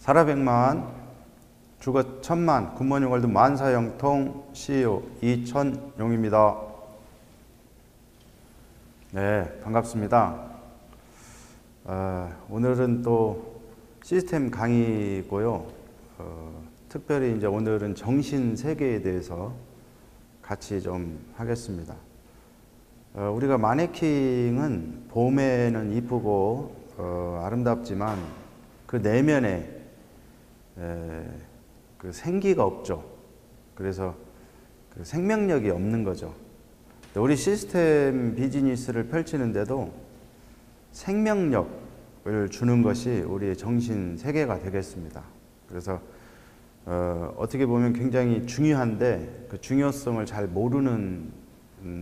살아백만, 죽어 천만, 굿모닝 월드 만사형통 CEO 이천용입니다. 네, 반갑습니다. 오늘은 또 시스템 강의고요. 특별히 이제 오늘은 정신 세계에 대해서 같이 좀 하겠습니다. 우리가 마네킹은 봄에는 이쁘고 아름답지만 그 내면에 그 생기가 없죠. 그래서 그 생명력이 없는 거죠. 우리 시스템 비즈니스를 펼치는데도 생명력을 주는 것이 우리의 정신 세계가 되겠습니다. 그래서 어떻게 보면 굉장히 중요한데 그 중요성을 잘 모르는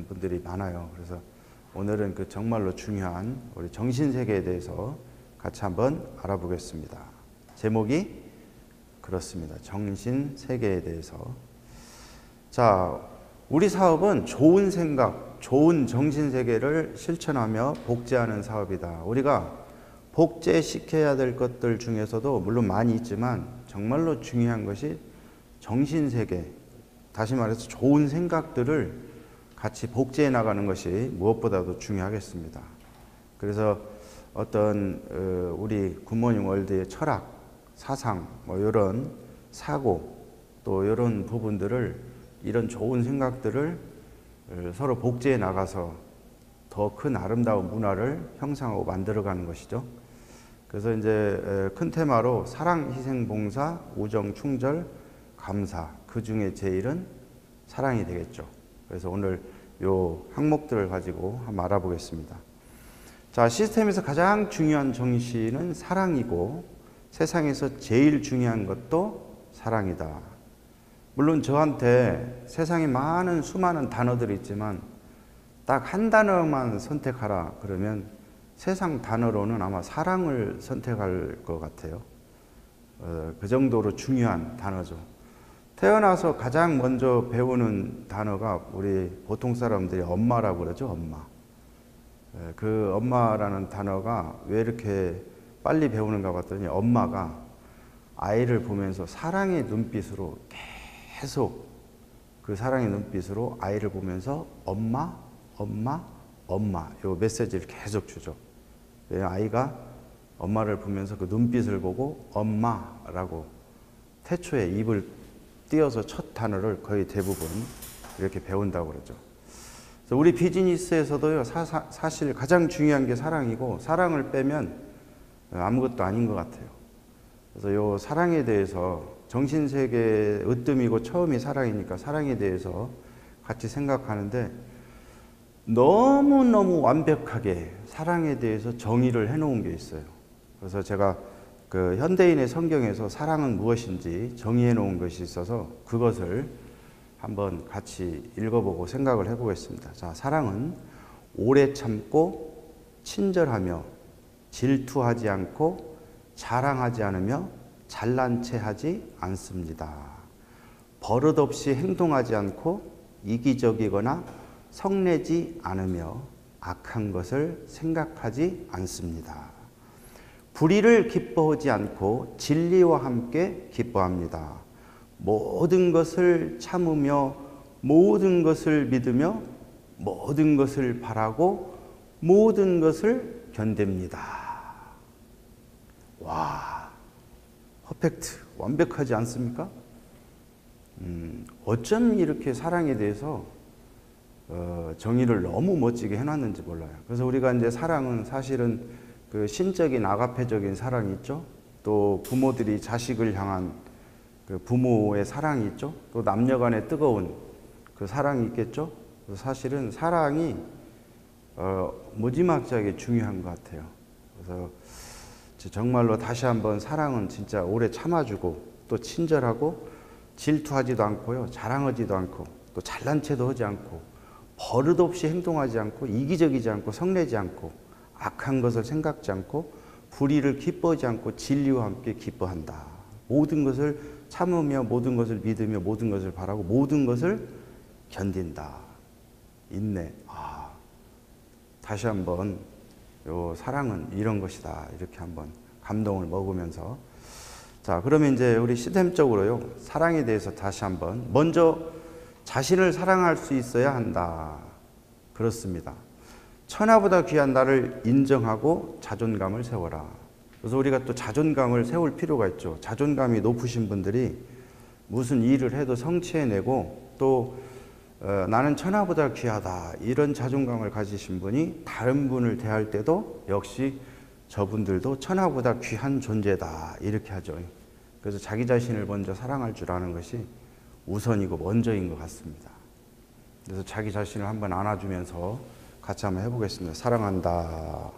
분들이 많아요. 그래서 오늘은 그 정말로 중요한 우리 정신 세계에 대해서 같이 한번 알아보겠습니다. 제목이 그렇습니다. 정신 세계에 대해서. 자, 우리 사업은 좋은 생각, 좋은 정신 세계를 실천하며 복제하는 사업이다. 우리가 복제시켜야 될 것들 중에서도 물론 많이 있지만 정말로 중요한 것이 정신 세계, 다시 말해서 좋은 생각들을 같이 복제해 나가는 것이 무엇보다도 중요하겠습니다. 그래서 어떤 우리 굿모닝 월드의 철학, 사상, 뭐 이런 사고, 또 이런 부분들을, 이런 좋은 생각들을 서로 복제해 나가서 더 큰 아름다운 문화를 형성하고 만들어가는 것이죠. 그래서 이제 큰 테마로 사랑, 희생, 봉사, 우정, 충절, 감사, 그 중에 제일은 사랑이 되겠죠. 그래서 오늘 요 항목들을 가지고 한번 알아보겠습니다. 자, 시스템에서 가장 중요한 정신은 사랑이고 세상에서 제일 중요한 것도 사랑이다. 물론 저한테 세상에 많은 수많은 단어들이 있지만 딱 한 단어만 선택하라 그러면 세상 단어로는 아마 사랑을 선택할 것 같아요. 그 정도로 중요한 단어죠. 태어나서 가장 먼저 배우는 단어가 우리 보통 사람들이 엄마라고 그러죠. 엄마. 그 엄마라는 단어가 왜 이렇게 빨리 배우는가 봤더니 엄마가 아이를 보면서 사랑의 눈빛으로 계속 그 사랑의 눈빛으로 아이를 보면서 엄마, 엄마, 엄마 요 메시지를 계속 주죠. 아이가 엄마를 보면서 그 눈빛을 보고 엄마라고 태초에 입을 띄어서 첫 단어를 거의 대부분 이렇게 배운다고 그러죠. 그래서 우리 비즈니스에서도요, 사실 가장 중요한 게 사랑이고 사랑을 빼면 아무것도 아닌 것 같아요. 그래서 요 사랑에 대해서 정신세계 으뜸이고 처음이 사랑이니까 사랑에 대해서 같이 생각하는데 너무너무 완벽하게 사랑에 대해서 정의를 해놓은 게 있어요. 그래서 제가 그 현대인의 성경에서 사랑은 무엇인지 정의해 놓은 것이 있어서 그것을 한번 같이 읽어보고 생각을 해보겠습니다. 자, 사랑은 오래 참고 친절하며 질투하지 않고 자랑하지 않으며 잘난 체 하지 않습니다. 버릇없이 행동하지 않고 이기적이거나 성내지 않으며 악한 것을 생각하지 않습니다. 불의를 기뻐하지 않고 진리와 함께 기뻐합니다. 모든 것을 참으며 모든 것을 믿으며 모든 것을 바라고 모든 것을 견딥니다. 와, 퍼펙트, 완벽하지 않습니까? 어쩜 이렇게 사랑에 대해서 정의를 너무 멋지게 해놨는지 몰라요. 그래서 우리가 이제 사랑은 사실은 그 신적인 아가페적인 사랑이 있죠. 또 부모들이 자식을 향한 그 부모의 사랑이 있죠. 또 남녀간의 뜨거운 그 사랑이 있겠죠. 그래서 사실은 사랑이 무지막지하게 중요한 것 같아요. 그래서 정말로 다시 한번 사랑은 진짜 오래 참아주고 또 친절하고 질투하지도 않고요, 자랑하지도 않고 또 잘난 체도 하지 않고 버릇없이 행동하지 않고 이기적이지 않고 성내지 않고 악한 것을 생각지 않고 불의를 기뻐하지 않고 진리와 함께 기뻐한다. 모든 것을 참으며 모든 것을 믿으며 모든 것을 바라고 모든 것을 견딘다. 인내. 다시 한번 요 사랑은 이런 것이다. 이렇게 한번 감동을 먹으면서 자, 그러면 이제 우리 시스템적으로요, 사랑에 대해서 다시 한번, 먼저 자신을 사랑할 수 있어야 한다. 그렇습니다. 천하보다 귀한 나를 인정하고 자존감을 세워라. 그래서 우리가 또 자존감을 세울 필요가 있죠. 자존감이 높으신 분들이 무슨 일을 해도 성취해내고 또 나는 천하보다 귀하다, 이런 자존감을 가지신 분이 다른 분을 대할 때도 역시 저분들도 천하보다 귀한 존재다, 이렇게 하죠. 그래서 자기 자신을 먼저 사랑할 줄 아는 것이 우선이고 먼저인 것 같습니다. 그래서 자기 자신을 한번 안아주면서 같이 한번 해보겠습니다. 사랑한다,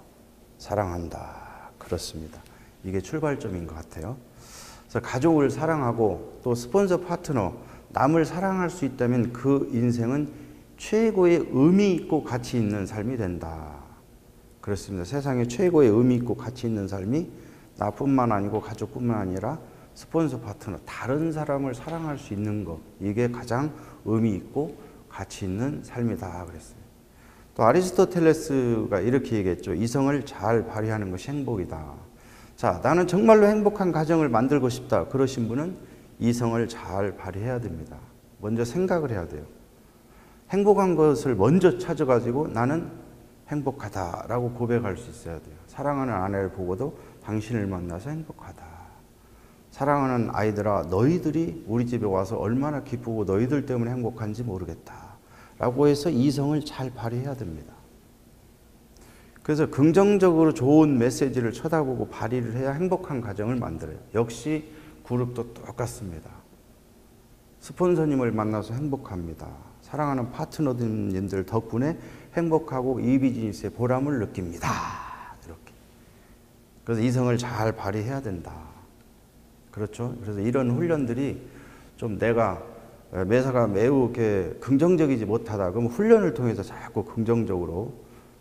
사랑한다. 그렇습니다. 이게 출발점인 것 같아요. 그래서 가족을 사랑하고 또 스폰서 파트너, 남을 사랑할 수 있다면 그 인생은 최고의 의미 있고 가치 있는 삶이 된다. 그렇습니다. 세상에 최고의 의미 있고 가치 있는 삶이 나뿐만 아니고 가족뿐만 아니라 스폰서 파트너, 다른 사람을 사랑할 수 있는 것, 이게 가장 의미 있고 가치 있는 삶이다 그랬어요. 또 아리스토텔레스가 이렇게 얘기했죠. 이성을 잘 발휘하는 것이 행복이다. 자, 나는 정말로 행복한 가정을 만들고 싶다. 그러신 분은 이성을 잘 발휘해야 됩니다. 먼저 생각을 해야 돼요. 행복한 것을 먼저 찾아가지고 나는 행복하다라고 고백할 수 있어야 돼요. 사랑하는 아내를 보고도 당신을 만나서 행복하다. 사랑하는 아이들아, 너희들이 우리 집에 와서 얼마나 기쁘고 너희들 때문에 행복한지 모르겠다. 라고 해서 이성을 잘 발휘해야 됩니다. 그래서 긍정적으로 좋은 메시지를 쳐다보고 발휘를 해야 행복한 가정을 만들어요. 역시 그룹도 똑같습니다. 스폰서님을 만나서 행복합니다. 사랑하는 파트너님들 덕분에 행복하고 이 비즈니스의 보람을 느낍니다. 이렇게. 그래서 이성을 잘 발휘해야 된다. 그렇죠? 그래서 이런 훈련들이 좀 내가 매사가 매우 이렇게 긍정적이지 못하다. 그럼 훈련을 통해서 자꾸 긍정적으로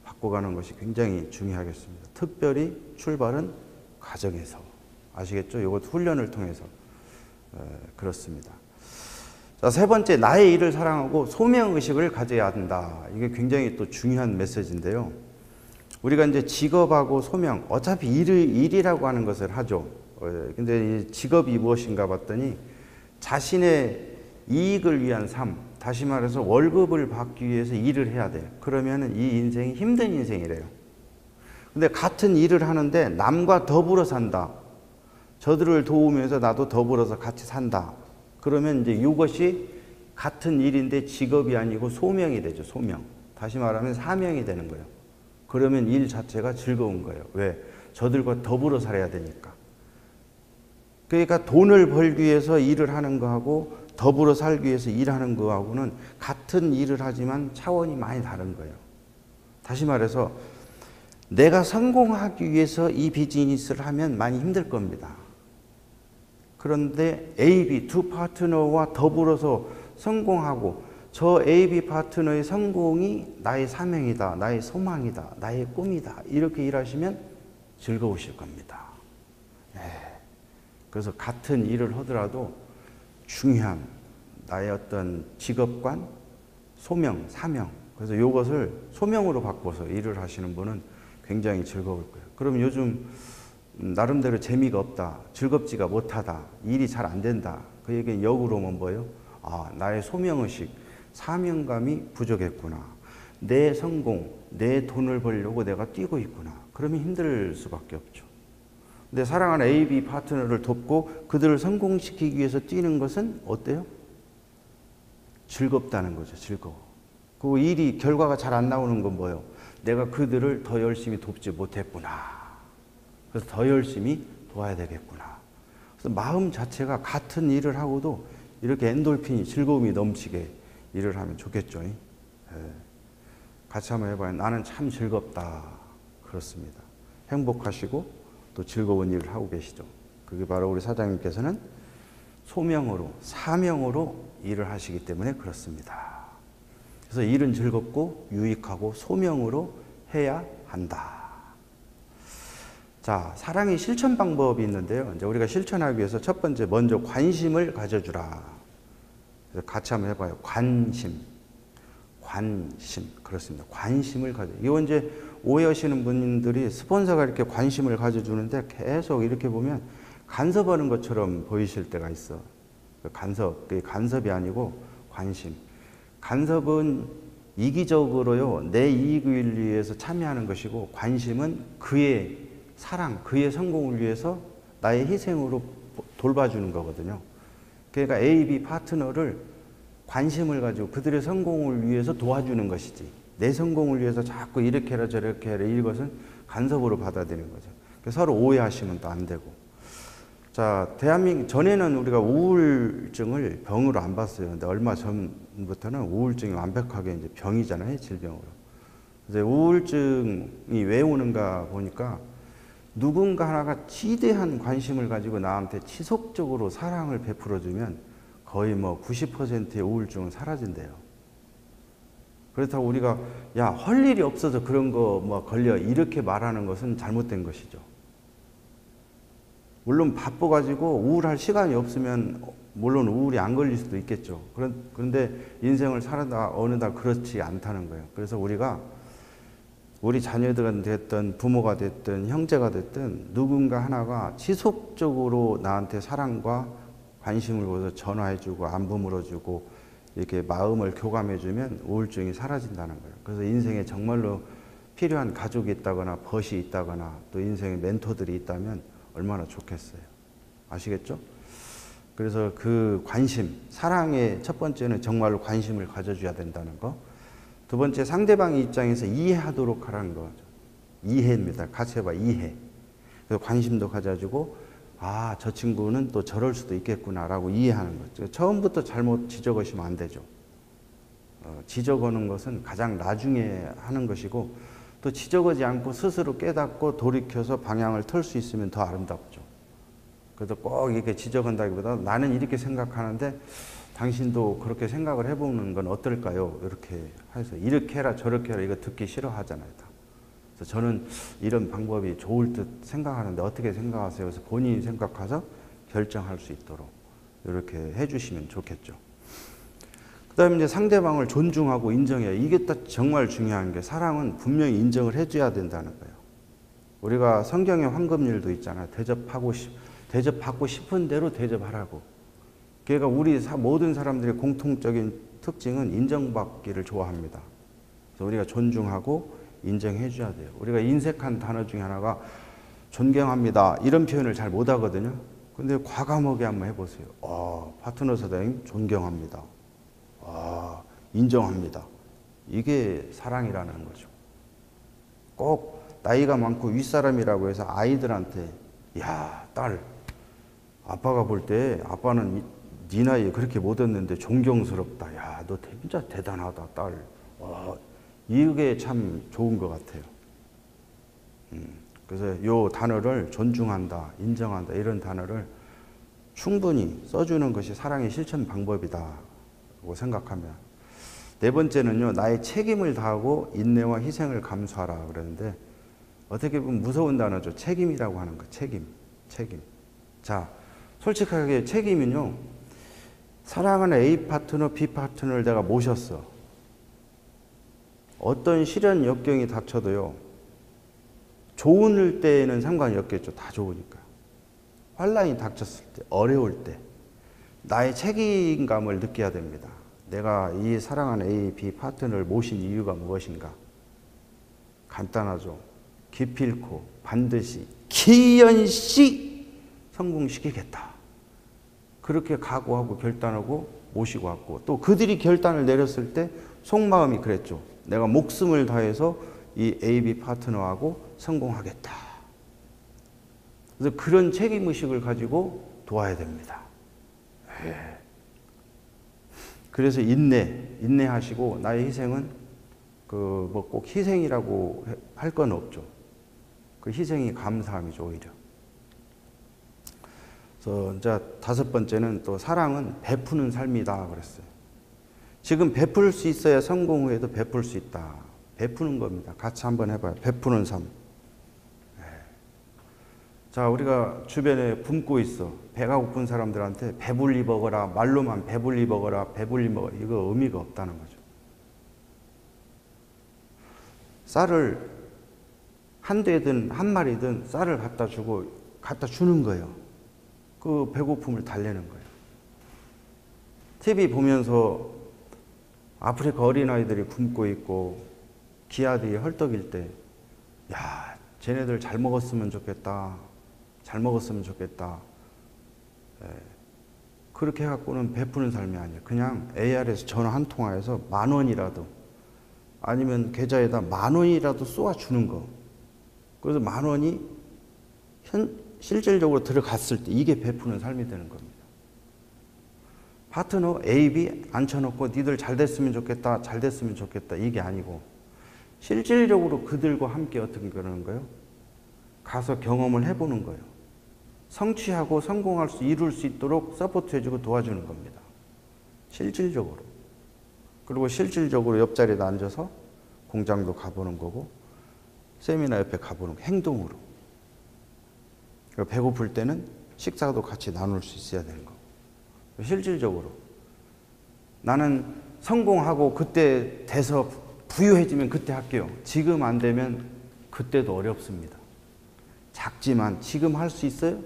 바꿔가는 것이 굉장히 중요하겠습니다. 특별히 출발은 가정에서. 아시겠죠? 이것 훈련을 통해서. 그렇습니다. 자, 세 번째, 나의 일을 사랑하고 소명의식을 가져야 한다. 이게 굉장히 또 중요한 메시지인데요. 우리가 이제 직업하고 소명, 어차피 일이라고 하는 것을 하죠. 근데 이 직업이 무엇인가 봤더니 자신의 이익을 위한 삶, 다시 말해서 월급을 받기 위해서 일을 해야 돼요. 그러면 이 인생이 힘든 인생이래요. 근데 같은 일을 하는데 남과 더불어 산다. 저들을 도우면서 나도 더불어서 같이 산다. 그러면 이제 이것이 같은 일인데 직업이 아니고 소명이 되죠. 소명. 다시 말하면 사명이 되는 거예요. 그러면 일 자체가 즐거운 거예요. 왜? 저들과 더불어 살아야 되니까. 그러니까 돈을 벌기 위해서 일을 하는 거하고 더불어 살기 위해서 일하는 거하고는 같은 일을 하지만 차원이 많이 다른 거예요. 다시 말해서 내가 성공하기 위해서 이 비즈니스를 하면 많이 힘들 겁니다. 그런데 A, B 두 파트너와 더불어서 성공하고 저 A, B 파트너의 성공이 나의 사명이다, 나의 소망이다, 나의 꿈이다, 이렇게 일하시면 즐거우실 겁니다. 네. 그래서 같은 일을 하더라도 중요한 나의 어떤 직업관, 소명, 사명, 그래서 이것을 소명으로 바꿔서 일을 하시는 분은 굉장히 즐거울 거예요. 그럼 요즘 나름대로 재미가 없다, 즐겁지가 못하다, 일이 잘 안 된다, 그 얘기는 역으로는 뭐예요? 아, 나의 소명의식, 사명감이 부족했구나. 내 성공, 내 돈을 벌려고 내가 뛰고 있구나. 그러면 힘들 수밖에 없죠. 근데 사랑하는 A, B 파트너를 돕고 그들을 성공시키기 위해서 뛰는 것은 어때요? 즐겁다는 거죠. 즐거워. 그 일이 결과가 잘 안 나오는 건 뭐예요? 내가 그들을 더 열심히 돕지 못했구나. 그래서 더 열심히 도와야 되겠구나. 그래서 마음 자체가 같은 일을 하고도 이렇게 엔돌핀이 즐거움이 넘치게 일을 하면 좋겠죠. 네. 같이 한번 해봐요. 나는 참 즐겁다. 그렇습니다. 행복하시고 또 즐거운 일을 하고 계시죠. 그게 바로 우리 사장님께서는 소명으로, 사명으로 일을 하시기 때문에 그렇습니다. 그래서 일은 즐겁고 유익하고 소명으로 해야 한다. 자, 사랑의 실천 방법이 있는데요. 이제 우리가 실천하기 위해서 첫 번째, 먼저 관심을 가져주라. 그래서 같이 한번 해봐요. 관심. 그렇습니다. 관심을 가져. 이거 이제 오해하시는 분들이 스폰서가 이렇게 관심을 가져주는데 계속 이렇게 보면 간섭하는 것처럼 보이실 때가 있어. 간섭, 그게 간섭이 아니고 관심. 간섭은 이기적으로요, 내 이익을 위해서 참여하는 것이고, 관심은 그의 사랑, 그의 성공을 위해서 나의 희생으로 돌봐주는 거거든요. 그러니까 A, B 파트너를 관심을 가지고 그들의 성공을 위해서 도와주는 것이지, 내 성공을 위해서 자꾸 이렇게 해라 저렇게 해라, 이것은 간섭으로 받아들이는 거죠. 서로 오해하시면 또 안 되고. 자, 대한민국 전에는 우리가 우울증을 병으로 안 봤어요. 근데 얼마 전부터는 우울증이 완벽하게 이제 병이잖아요, 질병으로. 그래서 우울증이 왜 오는가 보니까 누군가 하나가 지대한 관심을 가지고 나한테 지속적으로 사랑을 베풀어주면 거의 뭐 90%의 우울증은 사라진대요. 그렇다고 우리가 야, 할 일이 없어서 그런 거 뭐 걸려, 이렇게 말하는 것은 잘못된 것이죠. 물론 바빠가지고 우울할 시간이 없으면 물론 우울이 안 걸릴 수도 있겠죠. 그런데 인생을 살아다 어느 날 그렇지 않다는 거예요. 그래서 우리가 우리 자녀들은 됐든 부모가 됐든 형제가 됐든 누군가 하나가 지속적으로 나한테 사랑과 관심을 보여서 전화해주고 안부 물어주고 이렇게 마음을 교감해주면 우울증이 사라진다는 거예요. 그래서 인생에 정말로 필요한 가족이 있다거나 벗이 있다거나 또 인생의 멘토들이 있다면 얼마나 좋겠어요. 아시겠죠? 그래서 그 관심, 사랑의 첫 번째는 정말로 관심을 가져줘야 된다는 거. 두 번째, 상대방의 입장에서 이해하도록 하라는 거죠. 이해입니다. 같이 해봐, 이해. 그래서 관심도 가져주고, 아, 저 친구는 또 저럴 수도 있겠구나라고 이해하는 거죠. 처음부터 잘못 지적하시면 안 되죠. 지적하는 것은 가장 나중에 하는 것이고, 또 지적하지 않고 스스로 깨닫고 돌이켜서 방향을 틀 수 있으면 더 아름답죠. 그래서 꼭 이렇게 지적한다기보다 나는 이렇게 생각하는데 당신도 그렇게 생각을 해보는 건 어떨까요? 이렇게 해서 이렇게 해라 저렇게 해라 이거 듣기 싫어하잖아요. 그래서 저는 이런 방법이 좋을 듯 생각하는데 어떻게 생각하세요? 그래서 본인이 생각해서 결정할 수 있도록 이렇게 해주시면 좋겠죠. 그 다음에 이제 상대방을 존중하고 인정해요. 이게 딱 정말 중요한 게 사랑은 분명히 인정을 해줘야 된다는 거예요. 우리가 성경의 황금률도 있잖아요. 대접받고 싶은 대로 대접하라고. 그러니까 우리 모든 사람들의 공통적인 특징은 인정받기를 좋아합니다. 그래서 우리가 존중하고 인정해 줘야 돼요. 우리가 인색한 단어 중에 하나가 존경합니다. 이런 표현을 잘 못하거든요. 근데 과감하게 한번 해보세요. 파트너 사장님 존경합니다. 인정합니다. 이게 사랑이라는 거죠. 꼭 나이가 많고 윗사람이라고 해서 아이들한테 야, 딸, 아빠가 볼 때 아빠는 네 나이에 그렇게 못했는데 존경스럽다. 야, 너 진짜 대단하다, 딸. 이게 참 좋은 것 같아요. 그래서 이 단어를 존중한다, 인정한다 이런 단어를 충분히 써주는 것이 사랑의 실천 방법이다고 생각하면, 네 번째는요, 나의 책임을 다하고 인내와 희생을 감수하라 그러는데 어떻게 보면 무서운 단어죠. 책임이라고 하는 거. 책임. 자, 솔직하게 책임은요, 사랑하는 A 파트너, B 파트너를 내가 모셨어. 어떤 시련 역경이 닥쳐도요, 좋을 때에는 상관이 없겠죠. 다 좋으니까. 환란이 닥쳤을 때, 어려울 때 나의 책임감을 느껴야 됩니다. 내가 이 사랑하는 A, B 파트너를 모신 이유가 무엇인가? 간단하죠. 기필코 반드시 기연씨 성공시키겠다. 그렇게 각오하고 결단하고 모시고 왔고, 또 그들이 결단을 내렸을 때 속마음이 그랬죠. 내가 목숨을 다해서 이 AB 파트너하고 성공하겠다. 그래서 그런 책임의식을 가지고 도와야 됩니다. 그래서 인내하시고, 나의 희생은 뭐 꼭 희생이라고 할 건 없죠. 그 희생이 감사함이죠, 오히려. 그래서 이제 다섯 번째는 또 사랑은 베푸는 삶이다 그랬어요. 지금 베풀 수 있어야 성공 후에도 베풀 수 있다. 베푸는 겁니다. 같이 한번 해봐요. 베푸는 삶. 자, 우리가 주변에 굶고 있어. 배가 고픈 사람들한테 배불리 먹어라. 말로만 배불리 먹어라. 배불리 먹어라. 이거 의미가 없다는 거죠. 쌀을 한 대든 한 마리든 쌀을 갖다 주는 거예요. 그 배고픔을 달래는 거예요. TV 보면서 아프리카 어린아이들이 굶고 있고 기아들이 헐떡일 때, 야, 쟤네들 잘 먹었으면 좋겠다. 잘 먹었으면 좋겠다. 예. 그렇게 해갖고는 베푸는 삶이 아니에요. 그냥 AR에서 전화 한 통화해서 10,000원이라도 아니면 계좌에다 10,000원이라도 쏘아주는 거. 그래서 10,000원이 실질적으로 들어갔을 때 이게 베푸는 삶이 되는 겁니다. 파트너 A, B 앉혀놓고 니들 잘 됐으면 좋겠다, 잘 됐으면 좋겠다 이게 아니고 실질적으로 그들과 함께 어떻게 그러는 거예요? 가서 경험을 해보는 거예요. 성취하고 성공할 수, 이룰 수 있도록 서포트해주고 도와주는 겁니다. 실질적으로. 그리고 실질적으로 옆자리에 앉아서 공장도 가보는 거고 세미나 옆에 가보는 거, 행동으로. 배고플 때는 식사도 같이 나눌 수 있어야 되는 거고. 실질적으로. 나는 성공하고 그때 돼서 부유해지면 그때 할게요. 지금 안 되면 그때도 어렵습니다. 작지만 지금 할 수 있어요?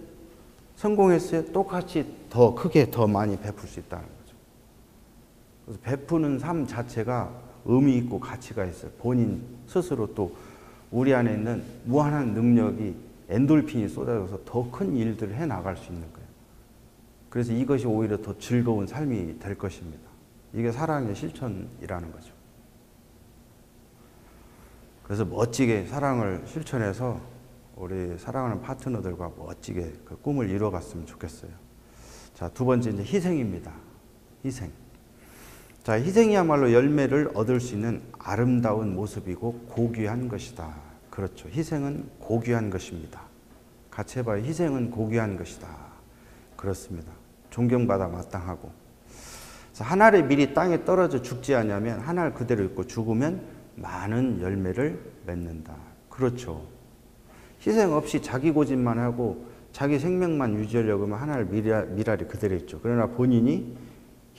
성공했어요? 똑같이 더 크게 더 많이 베풀 수 있다는 거죠. 그래서 베푸는 삶 자체가 의미 있고 가치가 있어요. 본인 스스로 또 우리 안에 있는 무한한 능력이 엔돌핀이 쏟아져서 더 큰 일들을 해나갈 수 있는 거예요. 그래서 이것이 오히려 더 즐거운 삶이 될 것입니다. 이게 사랑의 실천이라는 거죠. 그래서 멋지게 사랑을 실천해서 우리 사랑하는 파트너들과 멋지게 그 꿈을 이루어갔으면 좋겠어요. 자, 두 번째 이제 희생입니다. 희생. 자, 희생이야말로 열매를 얻을 수 있는 아름다운 모습이고 고귀한 것이다. 그렇죠. 희생은 고귀한 것입니다. 같이 해봐요. 희생은 고귀한 것이다. 그렇습니다. 존경받아 마땅하고. 한 알의 밀이 땅에 떨어져 죽지 않으면 한 알 그대로 있고 죽으면 많은 열매를 맺는다. 그렇죠. 희생 없이 자기 고집만 하고 자기 생명만 유지하려고 하면 한 알 밀알이 그대로 있죠. 그러나 본인이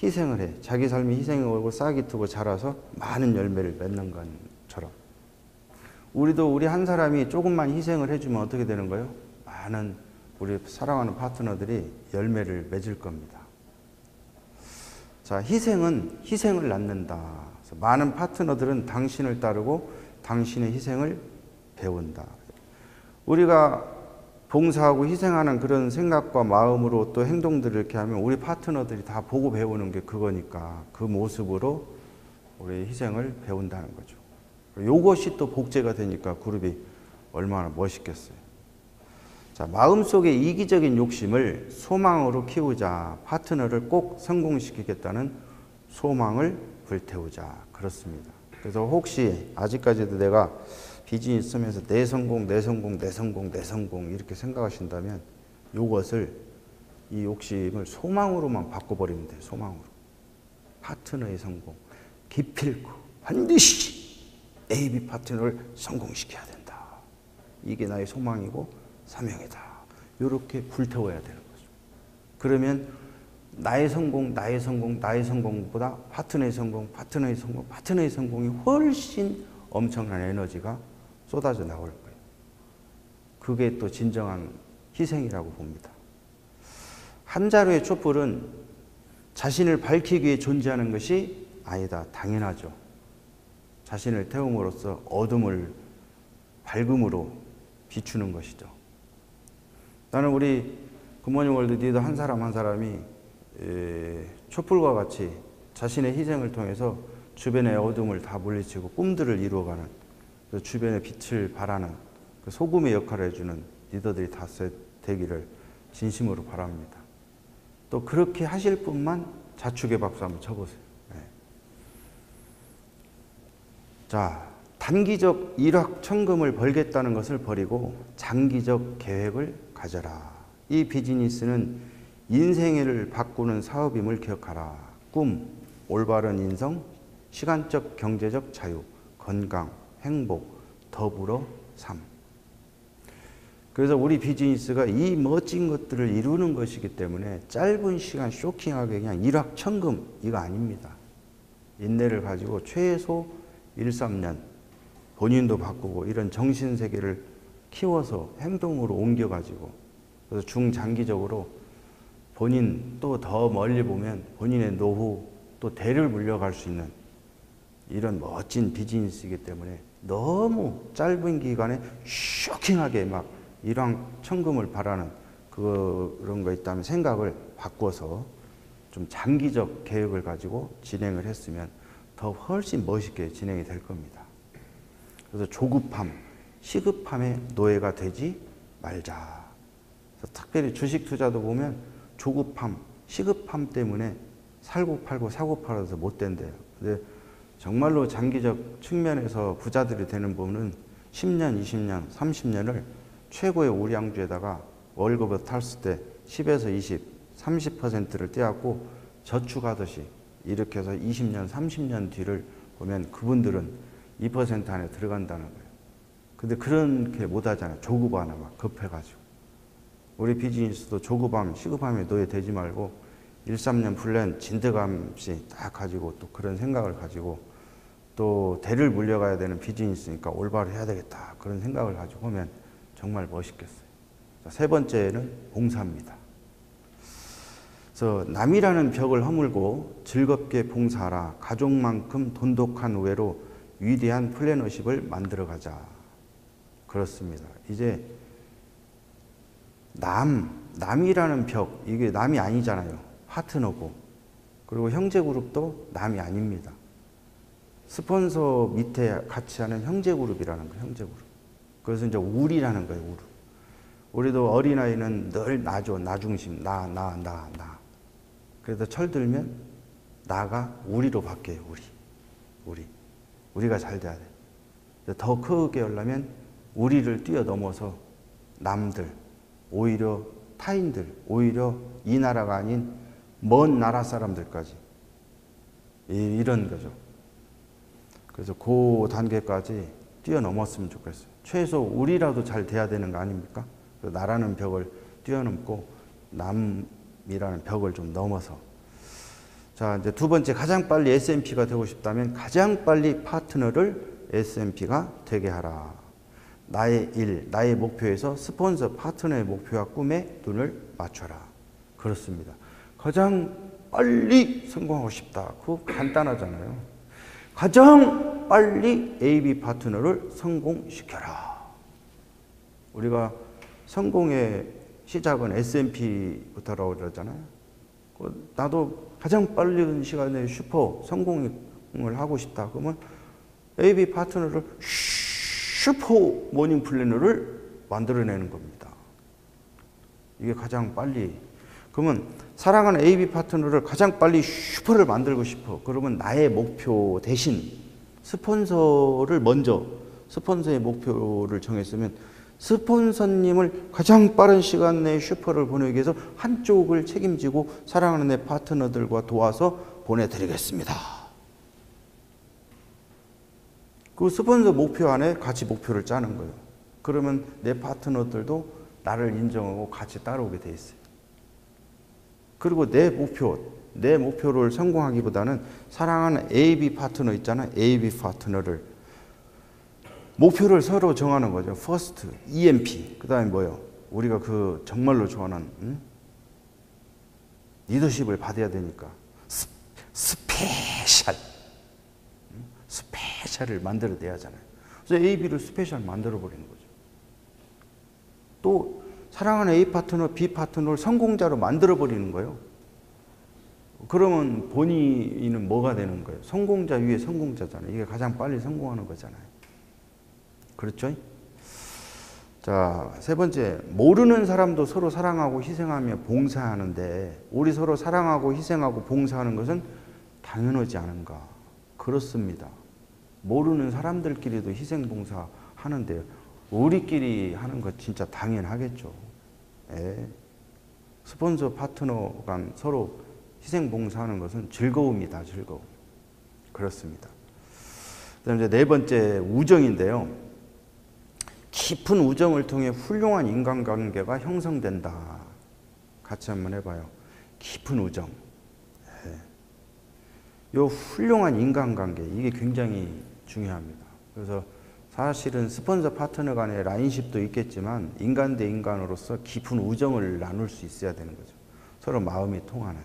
희생을 해. 자기 삶이 희생을 하고 싹이 트고 자라서 많은 열매를 맺는 것처럼. 우리도 우리 한 사람이 조금만 희생을 해주면 어떻게 되는 거예요? 많은 우리 사랑하는 파트너들이 열매를 맺을 겁니다. 자, 희생은 희생을 낳는다. 많은 파트너들은 당신을 따르고 당신의 희생을 배운다. 우리가 봉사하고 희생하는 그런 생각과 마음으로 또 행동들을 이렇게 하면 우리 파트너들이 다 보고 배우는 게 그거니까 그 모습으로 우리 희생을 배운다는 거죠. 이것이 또 복제가 되니까 그룹이 얼마나 멋있겠어요. 자, 마음속의 이기적인 욕심을 소망으로 키우자. 파트너를 꼭 성공시키겠다는 소망을 불태우자. 그렇습니다. 그래서 혹시 아직까지도 내가 비즈니스 하면서 내 성공, 내 성공, 내 성공, 내 성공 이렇게 생각하신다면 이것을 이 욕심을 소망으로만 바꿔버리면 돼요. 소망으로. 파트너의 성공. 기필코 반드시 AB 파트너를 성공시켜야 된다. 이게 나의 소망이고 사명이다. 이렇게 불태워야 되는 거죠. 그러면 나의 성공, 나의 성공, 나의 성공보다 파트너의 성공, 파트너의 성공, 파트너의 성공이 훨씬 엄청난 에너지가 쏟아져 나올 거예요. 그게 또 진정한 희생이라고 봅니다. 한 자루의 촛불은 자신을 밝히기 위해 존재하는 것이 아니다. 당연하죠. 자신을 태움으로써 어둠을 밝음으로 비추는 것이죠. 나는 우리 굿모닝 월드 리더 한 사람 한 사람이 촛불과 같이 자신의 희생을 통해서 주변의 어둠을 다 물리치고 꿈들을 이루어가는 그 주변의 빛을 발하는 그 소금의 역할을 해주는 리더들이 다 되기를 진심으로 바랍니다. 또 그렇게 하실 분만 자축의 박수 한번 쳐보세요. 네. 자, 단기적 일확천금을 벌겠다는 것을 버리고 장기적 계획을 가져라. 이 비즈니스는 인생을 바꾸는 사업임을 기억하라. 꿈, 올바른 인성, 시간적 경제적 자유, 건강, 행복, 더불어 삶. 그래서 우리 비즈니스가 이 멋진 것들을 이루는 것이기 때문에 짧은 시간 쇼킹하게 그냥 일확천금 이거 아닙니다. 인내를 가지고 최소 1~3년 본인도 바꾸고 이런 정신세계를 키워서 행동으로 옮겨가지고 그래서 중장기적으로 본인 또 더 멀리 보면 본인의 노후 또 대를 물려갈 수 있는 이런 멋진 비즈니스이기 때문에 너무 짧은 기간에 쇼킹하게 막 일확천금을 바라는 그런 거 있다면 생각을 바꿔서 좀 장기적 계획을 가지고 진행을 했으면 더 훨씬 멋있게 진행이 될 겁니다. 그래서 조급함, 시급함의 노예가 되지 말자. 그래서 특별히 주식 투자도 보면 조급함, 시급함 때문에 살고 팔고 사고 팔아서 못 된대요. 근데 정말로 장기적 측면에서 부자들이 되는 부분은 10년, 20년, 30년을 최고의 우량주에다가 월급을 탔을 때 10에서 20, 30%를 떼었고 저축하듯이 이렇게 해서 20년, 30년 뒤를 보면 그분들은 2% 안에 들어간다는 거예요. 근데 그렇게 못하잖아요. 조급하나 막 급해가지고. 우리 비즈니스도 조급함, 시급함에 노예 되지 말고 1, 3년 플랜 진드감 없이 딱 가지고 또 그런 생각을 가지고 또 대를 물려가야 되는 비즈니스니까 올바로 해야 되겠다. 그런 생각을 가지고 하면 정말 멋있겠어요. 자, 세 번째는 봉사입니다. 그래서 남이라는 벽을 허물고 즐겁게 봉사하라. 가족만큼 돈독한 우애로 위대한 플래너십을 만들어가자. 그렇습니다. 이제 남이라는 벽, 이게 남이 아니잖아요. 파트너고. 그리고 형제그룹도 남이 아닙니다. 스폰서 밑에 같이 하는 형제그룹이라는 거예요. 형제그룹. 그래서 이제 우리라는 거예요. 우리. 우리도 어린아이는 늘 나죠. 나 중심. 나. 그래서 철들면 나가 우리로 바뀌어요. 우리가 잘 돼야 돼. 더 크게 하려면 우리를 뛰어넘어서 남들, 오히려 타인들, 오히려 이 나라가 아닌 먼 나라 사람들까지 이런 거죠. 그래서 그 단계까지 뛰어넘었으면 좋겠어요. 최소 우리라도 잘 돼야 되는 거 아닙니까? 나라는 벽을 뛰어넘고 남이라는 벽을 좀 넘어서. 자, 이제 두 번째, 가장 빨리 S&P가 되고 싶다면 가장 빨리 파트너를 S&P가 되게 하라. 나의 일, 나의 목표에서 스폰서 파트너의 목표와 꿈에 눈을 맞춰라. 그렇습니다. 가장 빨리 성공하고 싶다. 그거 간단하잖아요. 가장 빨리 AB 파트너를 성공시켜라. 우리가 성공의 시작은 S&P부터라고 그러잖아요. 나도 가장 빠른 시간에 슈퍼 성공을 하고 싶다. 그러면 AB 파트너를 슈퍼 모닝 플래너를 만들어내는 겁니다. 이게 가장 빨리. 그러면 사랑하는 AB 파트너를 가장 빨리 슈퍼를 만들고 싶어. 그러면 나의 목표 대신 스폰서를 먼저, 스폰서의 목표를 정했으면 스폰서님을 가장 빠른 시간 내에 슈퍼를 보내기 위해서 한쪽을 책임지고 사랑하는 내 파트너들과 도와서 보내드리겠습니다. 그 스폰서 목표 안에 같이 목표를 짜는 거예요. 그러면 내 파트너들도 나를 인정하고 같이 따라오게 돼 있어요. 그리고 내 목표를 성공하기보다는 사랑하는 AB 파트너 있잖아요. AB 파트너를 목표를 서로 정하는 거죠. 퍼스트, EMP. 그 다음에 뭐예요? 우리가 그 정말로 좋아하는 리더십을 받아야 되니까 스페셜을 만들어내야 하잖아요. 그래서 AB를 스페셜 만들어버리는 거죠. 또 사랑하는 A 파트너, B 파트너를 성공자로 만들어버리는 거예요. 그러면 본인은 뭐가 되는 거예요? 성공자 위에 성공자잖아요. 이게 가장 빨리 성공하는 거잖아요. 그렇죠? 자, 세 번째, 모르는 사람도 서로 사랑하고 희생하며 봉사하는데 우리 서로 사랑하고 희생하고 봉사하는 것은 당연하지 않은가? 그렇습니다. 모르는 사람들끼리도 희생 봉사하는데 우리끼리 하는 것 진짜 당연하겠죠. 예. 스폰서 파트너 간 서로 희생 봉사하는 것은 즐거움이다. 즐거움. 그렇습니다. 그다음에 네 번째, 우정인데요. 깊은 우정을 통해 훌륭한 인간관계가 형성된다. 같이 한번 해봐요. 깊은 우정. 이 훌륭한 인간관계, 이게 굉장히 중요합니다. 그래서 사실은 스폰서 파트너 간의 라인십도 있겠지만 인간 대 인간으로서 깊은 우정을 나눌 수 있어야 되는 거죠. 서로 마음이 통하는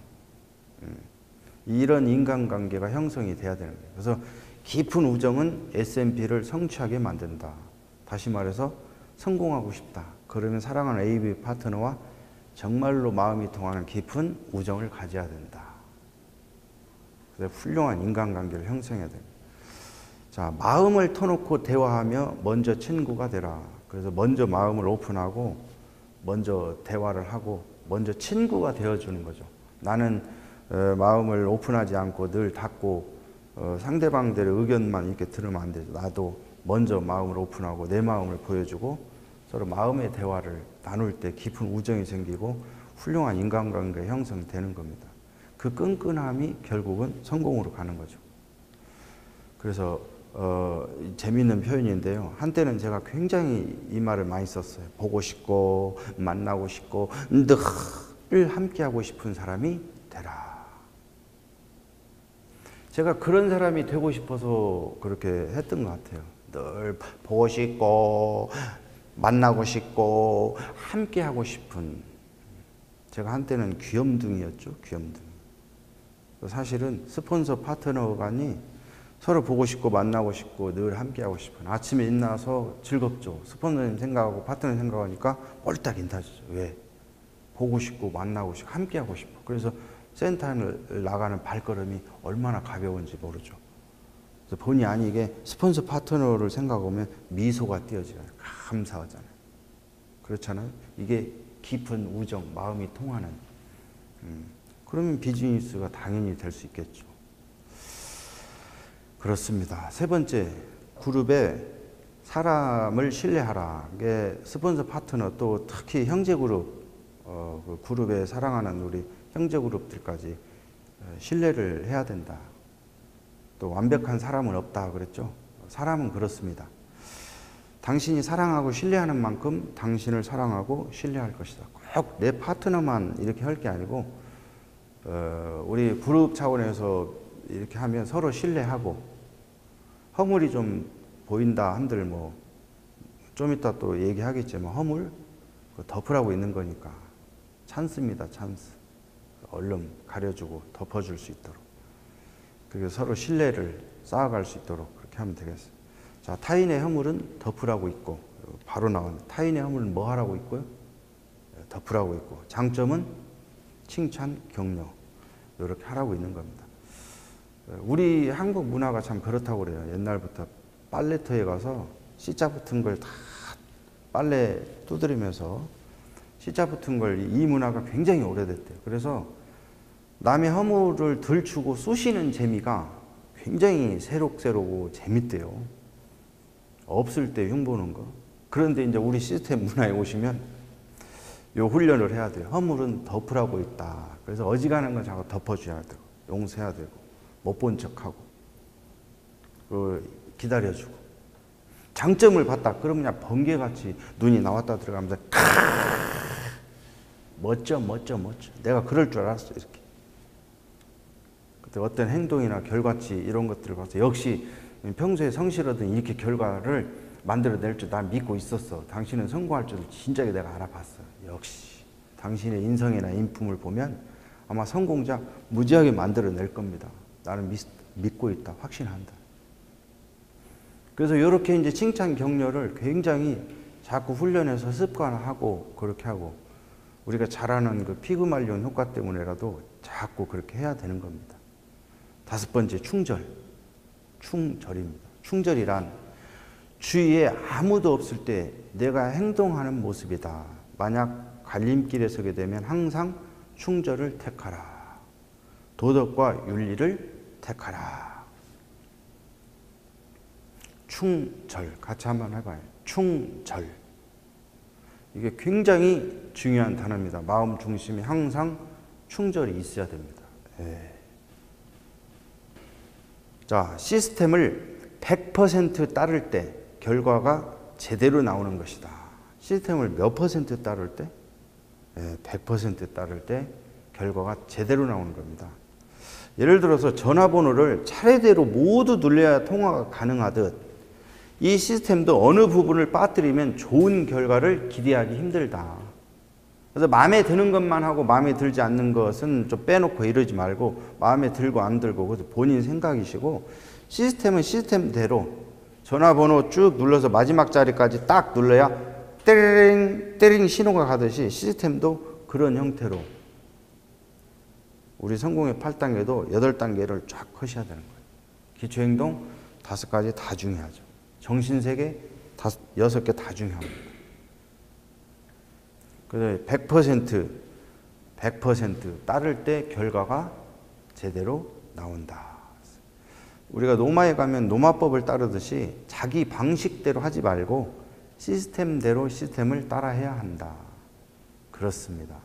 이런 인간관계가 형성이 돼야 되는 거예요. 그래서 깊은 우정은 S&P를 성취하게 만든다. 다시 말해서 성공하고 싶다. 그러면 사랑하는 AV 파트너와 정말로 마음이 통하는 깊은 우정을 가져야 된다. 그래서 훌륭한 인간관계를 형성해야 됩니다. 자, 마음을 터놓고 대화하며 먼저 친구가 되라. 그래서 먼저 마음을 오픈하고 먼저 대화를 하고 먼저 친구가 되어주는 거죠. 나는 마음을 오픈하지 않고 늘 닫고 상대방들의 의견만 이렇게 들으면 안 되죠. 나도 먼저 마음을 오픈하고 내 마음을 보여주고 서로 마음의 대화를 나눌 때 깊은 우정이 생기고 훌륭한 인간관계가 형성되는 겁니다. 그 끈끈함이 결국은 성공으로 가는 거죠. 그래서 재미있는 표현인데요. 한때는 제가 굉장히 이 말을 많이 썼어요. 보고 싶고 만나고 싶고 늘 함께하고 싶은 사람이 되라. 제가 그런 사람이 되고 싶어서 그렇게 했던 것 같아요. 늘 보고 싶고 만나고 싶고 함께하고 싶은. 제가 한때는 귀염둥이였죠. 귀염둥이. 사실은 스폰서 파트너 간이 서로 보고 싶고 만나고 싶고 늘 함께하고 싶은. 아침에 일어나서 즐겁죠. 스폰서님 생각하고 파트너님 생각하니까 꼴딱 인사주죠. 왜? 보고 싶고 만나고 싶고 함께하고 싶어. 그래서 센터를 나가는 발걸음이 얼마나 가벼운지 모르죠. 그래서 본의 아니게 스폰서 파트너를 생각하면 미소가 띄어져요. 감사하잖아요. 그렇잖아요. 이게 깊은 우정, 마음이 통하는. 그러면 비즈니스가 당연히 될 수 있겠죠. 그렇습니다. 세 번째, 그룹에 사람을 신뢰하라. 이게 스폰서 파트너 또 특히 형제 그룹, 그 그룹에 사랑하는 우리 형제 그룹들까지 신뢰를 해야 된다. 또 완벽한 사람은 없다 그랬죠. 사람은 그렇습니다. 당신이 사랑하고 신뢰하는 만큼 당신을 사랑하고 신뢰할 것이다. 꼭 내 파트너만 이렇게 할 게 아니고 우리 그룹 차원에서 이렇게 하면 서로 신뢰하고 허물이 좀 보인다 한들 뭐 좀 이따 또 얘기하겠지만 허물 덮으라고 있는 거니까 찬스입니다. 찬스. 얼른 가려주고 덮어줄 수 있도록. 그리고 서로 신뢰를 쌓아갈 수 있도록 그렇게 하면 되겠어요. 자, 타인의 허물은 덮으라고 있고 바로 나오는 타인의 허물은 뭐 하라고 있고요? 덮으라고 있고 장점은 칭찬, 격려 이렇게 하라고 있는 겁니다. 우리 한국 문화가 참 그렇다고 그래요. 옛날부터 빨래터에 가서 C자 붙은 걸 다 빨래 두드리면서 C자 붙은 걸 이 문화가 굉장히 오래됐대요. 그래서 남의 허물을 들추고 쑤시는 재미가 굉장히 새록새록고 재밌대요. 없을 때 흉보는 거. 그런데 이제 우리 시스템 문화에 오시면 요 훈련을 해야 돼요. 허물은 덮으라고 있다. 그래서 어지간한 건 자꾸 덮어줘야 되고 용서해야 되고 못 본 척하고 기다려주고 장점을 봤다. 그러면 그냥 번개같이 눈이 나왔다 들어가면서 멋져. 내가 그럴 줄 알았어. 이렇게. 그때 어떤 행동이나 결과치 이런 것들을 봐서 역시 평소에 성실하던 이렇게 결과를 만들어낼 줄 난 믿고 있었어. 당신은 성공할 줄 진작에 내가 알아봤어. 역시 당신의 인성이나 인품을 보면 아마 성공자 무지하게 만들어낼 겁니다. 나는 믿고 있다. 확신한다. 그래서 이렇게 이제 칭찬 격려를 굉장히 자꾸 훈련해서 습관화하고 그렇게 하고 우리가 잘하는 그 피그말리온 효과 때문에라도 자꾸 그렇게 해야 되는 겁니다. 다섯 번째, 충절. 충절입니다. 충절이란 주위에 아무도 없을 때 내가 행동하는 모습이다. 만약 갈림길에 서게 되면 항상 충절을 택하라. 도덕과 윤리를 택하라. 충절. 같이 한번 해봐요. 충절. 이게 굉장히 중요한 단어입니다. 마음 중심에 항상 충절이 있어야 됩니다. 자, 시스템을 100% 따를 때 결과가 제대로 나오는 것이다. 시스템을 몇 퍼센트 따를 때? 100% 따를 때 결과가 제대로 나오는 겁니다. 예를 들어서 전화번호를 차례대로 모두 눌려야 통화가 가능하듯 이 시스템도 어느 부분을 빠뜨리면 좋은 결과를 기대하기 힘들다. 그래서 마음에 드는 것만 하고 마음에 들지 않는 것은 좀 빼놓고 이러지 말고 마음에 들고 안 들고 그것도 본인 생각이시고 시스템은 시스템대로 전화번호 쭉 눌러서 마지막 자리까지 딱 눌러야 떼링 떼링 신호가 가듯이 시스템도 그런 형태로 우리 성공의 8단계도 8단계를 쫙 하셔야 되는 거예요. 기초행동 5가지 다 중요하죠. 정신세계 6개 다 중요합니다. 그래서 100% 따를 때 결과가 제대로 나온다. 우리가 노마에 가면 노마법을 따르듯이 자기 방식대로 하지 말고 시스템대로 시스템을 따라해야 한다. 그렇습니다.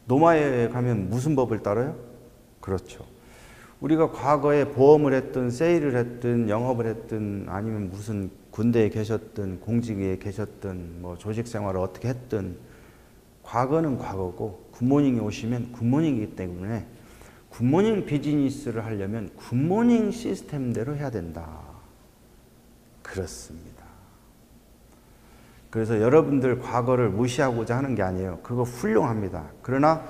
노마에 가면 무슨 법을 따라요? 그렇죠. 우리가 과거에 보험을 했든 세일을 했든 영업을 했든 아니면 무슨 군대에 계셨든 공직에 계셨든 뭐 조직 생활을 어떻게 했든 과거는 과거고 굿모닝에 오시면 굿모닝이기 때문에 굿모닝 비즈니스를 하려면 굿모닝 시스템대로 해야 된다. 그렇습니다. 그래서 여러분들 과거를 무시하고자 하는 게 아니에요. 그거 훌륭합니다. 그러나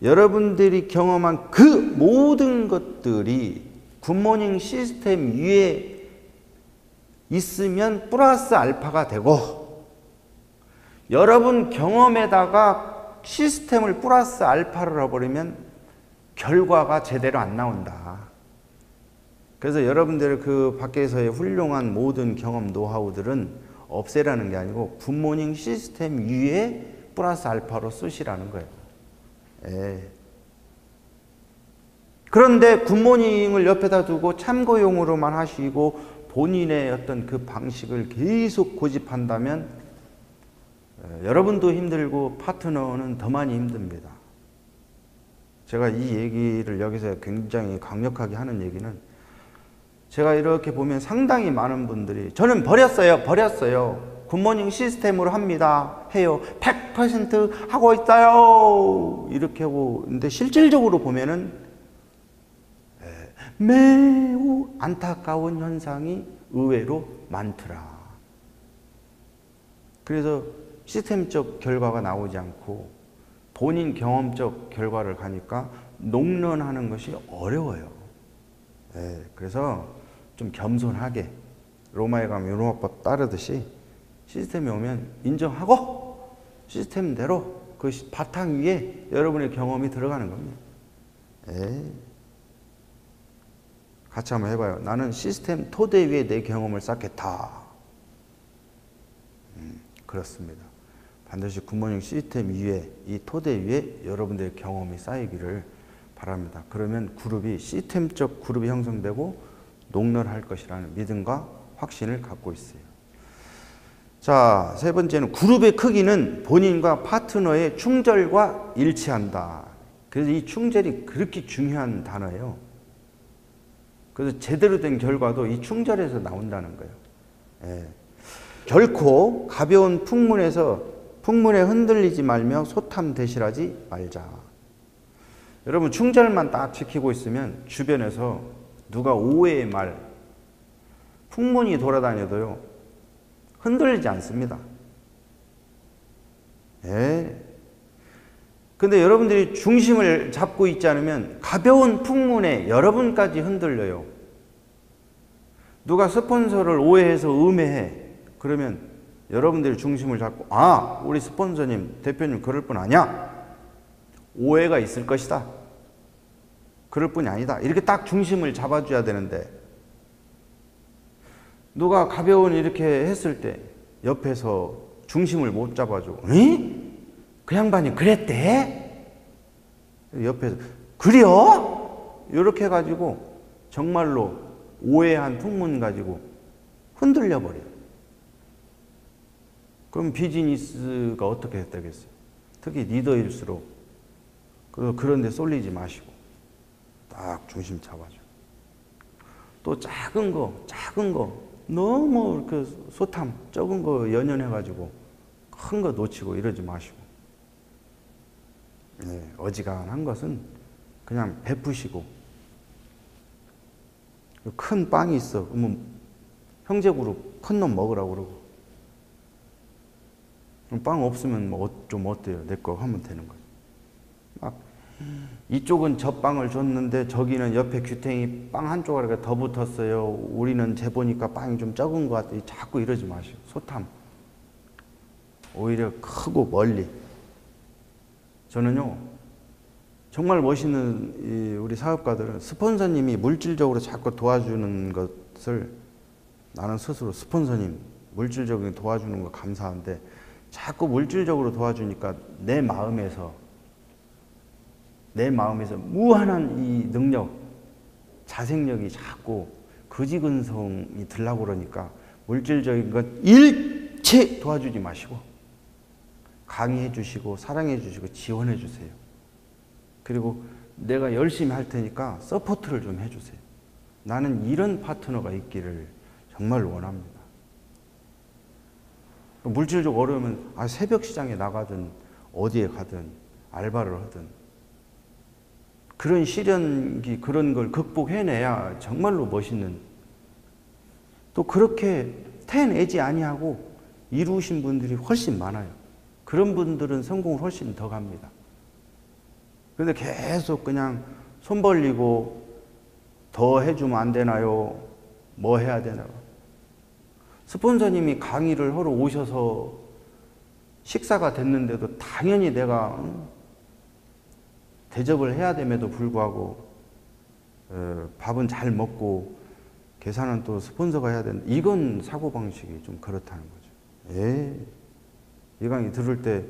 여러분들이 경험한 그 모든 것들이 굿모닝 시스템 위에 있으면 플러스 알파가 되고 여러분 경험에다가 시스템을 플러스 알파를 해버리면 결과가 제대로 안 나온다. 그래서 여러분들 그 밖에서의 훌륭한 모든 경험 노하우들은 없애라는 게 아니고 굿모닝 시스템 위에 플러스 알파로 쓰시라는 거예요. 예. 그런데 굿모닝을 옆에다 두고 참고용으로만 하시고 본인의 어떤 그 방식을 계속 고집한다면 여러분도 힘들고 파트너는 더 많이 힘듭니다. 제가 이 얘기를 여기서 굉장히 강력하게 하는 얘기는 제가 이렇게 보면 상당히 많은 분들이 저는 버렸어요. 굿모닝 시스템으로 합니다. 해요. 100% 하고 있어요. 이렇게 하고 근데 실질적으로 보면은 매우 안타까운 현상이 의외로 많더라. 그래서 시스템적 결과가 나오지 않고 본인 경험적 결과를 가니까 농론하는 것이 어려워요. 그래서 좀 겸손하게 로마에 가면 로마법 따르듯이 시스템이 오면 인정하고 시스템대로 그 바탕 위에 여러분의 경험이 들어가는 겁니다. 같이 한번 해봐요. 나는 시스템 토대 위에 내 경험을 쌓겠다. 그렇습니다. 반드시 굿모닝 시스템 위에 이 토대 위에 여러분들의 경험이 쌓이기를 바랍니다. 그러면 그룹이 시스템적 그룹이 형성되고 농렬할 것이라는 믿음과 확신을 갖고 있어요. 자, 세 번째는 그룹의 크기는 본인과 파트너의 충절과 일치한다. 그래서 이 충절이 그렇게 중요한 단어예요. 그래서 제대로 된 결과도 이 충절에서 나온다는 거예요. 결코 가벼운 풍문에 흔들리지 말며 소탐대실하지 말자. 여러분 충절만 딱 지키고 있으면 주변에서 누가 오해의 말, 풍문이 돌아다녀도요 흔들리지 않습니다. 근데 여러분들이 중심을 잡고 있지 않으면 가벼운 풍문에 여러분까지 흔들려요. 누가 스폰서를 오해해서 음해해. 그러면 여러분들이 중심을 잡고 우리 스폰서님, 대표님 그럴 분 아니야. 오해가 있을 것이다. 그럴 뿐이 아니다. 이렇게 딱 중심을 잡아줘야 되는데 누가 가벼운 이렇게 했을 때 옆에서 중심을 못 잡아줘. 그 양반이 그랬대? 옆에서 그래요? 이렇게 해가지고 정말로 오해한 풍문 가지고 흔들려 버려요. 그럼 비즈니스가 어떻게 되겠어요? 특히 리더일수록 그런 데 쏠리지 마시고 딱 중심 잡아줘. 또 작은 거 너무 그 소탐 적은 거 연연해가지고 큰 거 놓치고 이러지 마시고 어지간한 것은 그냥 베푸시고 큰 빵이 있어 그러면 형제 그룹 큰 놈 먹으라고 그러고 그럼 빵 없으면 뭐 좀 어때요? 내 거 하면 되는 거죠. 막 이쪽은 저 빵을 줬는데 저기는 옆에 규탱이 빵 한 조각에 더 붙었어요. 우리는 재보니까 빵이 좀 적은 것 같아. 자꾸 이러지 마시고. 소탐. 오히려 크고 멀리. 저는요, 정말 멋있는 우리 사업가들은 스폰서님이 물질적으로 자꾸 도와주는 것을 나는 스스로 스폰서님 물질적으로 도와주는 거 감사한데 자꾸 물질적으로 도와주니까 내 마음에서 무한한 이 능력, 자생력이 자꾸 거지근성이 들라고 그러니까 물질적인 것 일체 도와주지 마시고 강의해 주시고 사랑해 주시고 지원해 주세요. 그리고 내가 열심히 할 테니까 서포트를 좀 해주세요. 나는 이런 파트너가 있기를 정말 원합니다. 물질적 어려우면 새벽 시장에 나가든 어디에 가든 알바를 하든 그런 시련기 그런 걸 극복해내야 정말로 멋있는, 또 그렇게 태내지 아니하고 이루신 분들이 훨씬 많아요. 그런 분들은 성공을 훨씬 더 갑니다. 그런데 계속 그냥 손 벌리고 더 해주면 안 되나요? 뭐 해야 되나요? 스폰서님이 강의를 하러 오셔서 식사가 됐는데도 당연히 내가 대접을 해야 됨에도 불구하고 밥은 잘 먹고 계산은 또 스폰서가 해야 된다. 이건 사고방식이 좀 그렇다는 거죠. 이 강의 들을 때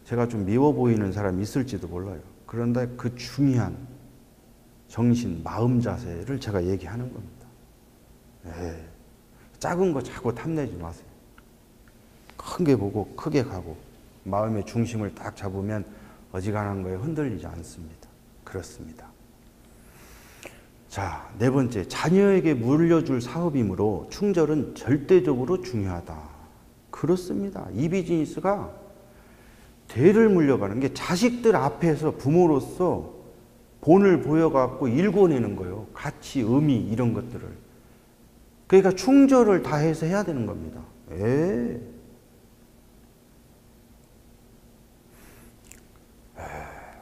제가 좀 미워 보이는 사람이 있을지도 몰라요. 그런데 그 중요한 정신, 마음 자세를 제가 얘기하는 겁니다. 작은 거 자꾸 탐내지 마세요. 큰 게 보고 크게 가고 마음의 중심을 딱 잡으면 어지간한 거에 흔들리지 않습니다. 그렇습니다. 자, 네 번째, 자녀에게 물려줄 사업이므로 충절은 절대적으로 중요하다. 그렇습니다. 이 비즈니스가 대를 물려가는 게 자식들 앞에서 부모로서 본을 보여갖고 일궈내는 거예요. 가치, 의미 이런 것들을. 그러니까 충절을 다해서 해야 되는 겁니다.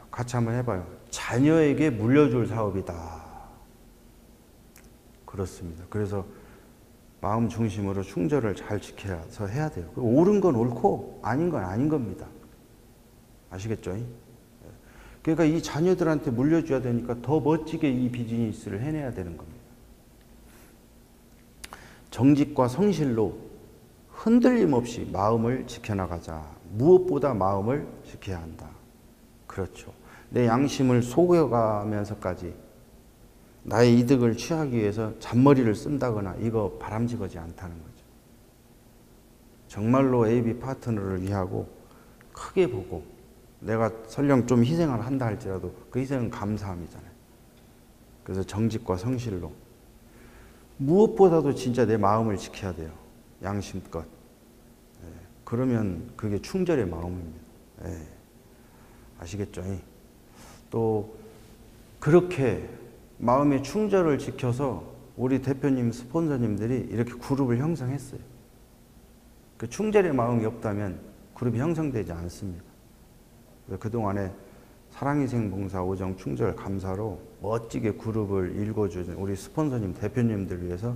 같이 한번 해봐요. 자녀에게 물려줄 사업이다. 그렇습니다. 그래서 마음 중심으로 충절을 잘 지켜서 해야 돼요. 옳은 건 옳고 아닌 건 아닌 겁니다. 아시겠죠? 그러니까 이 자녀들한테 물려줘야 되니까 더 멋지게 이 비즈니스를 해내야 되는 겁니다. 정직과 성실로 흔들림 없이 마음을 지켜나가자. 무엇보다 마음을 지켜야 한다. 그렇죠. 내 양심을 속여가면서까지 나의 이득을 취하기 위해서 잔머리를 쓴다거나 이거 바람직하지 않다는 거죠. 정말로 AB 파트너를 위하고 크게 보고 내가 설령 좀 희생을 한다 할지라도 그 희생은 감사함이잖아요. 그래서 정직과 성실로 무엇보다도 진짜 내 마음을 지켜야 돼요. 양심껏. 그러면 그게 충절의 마음입니다. 아시겠죠? 또 그렇게 마음의 충절을 지켜서 우리 대표님, 스폰서님들이 이렇게 그룹을 형성했어요. 그 충절의 마음이 없다면 그룹이 형성되지 않습니다. 그동안에 사랑희생봉사 오정 충절 감사로 멋지게 그룹을 일궈주는 우리 스폰서님, 대표님들 위해서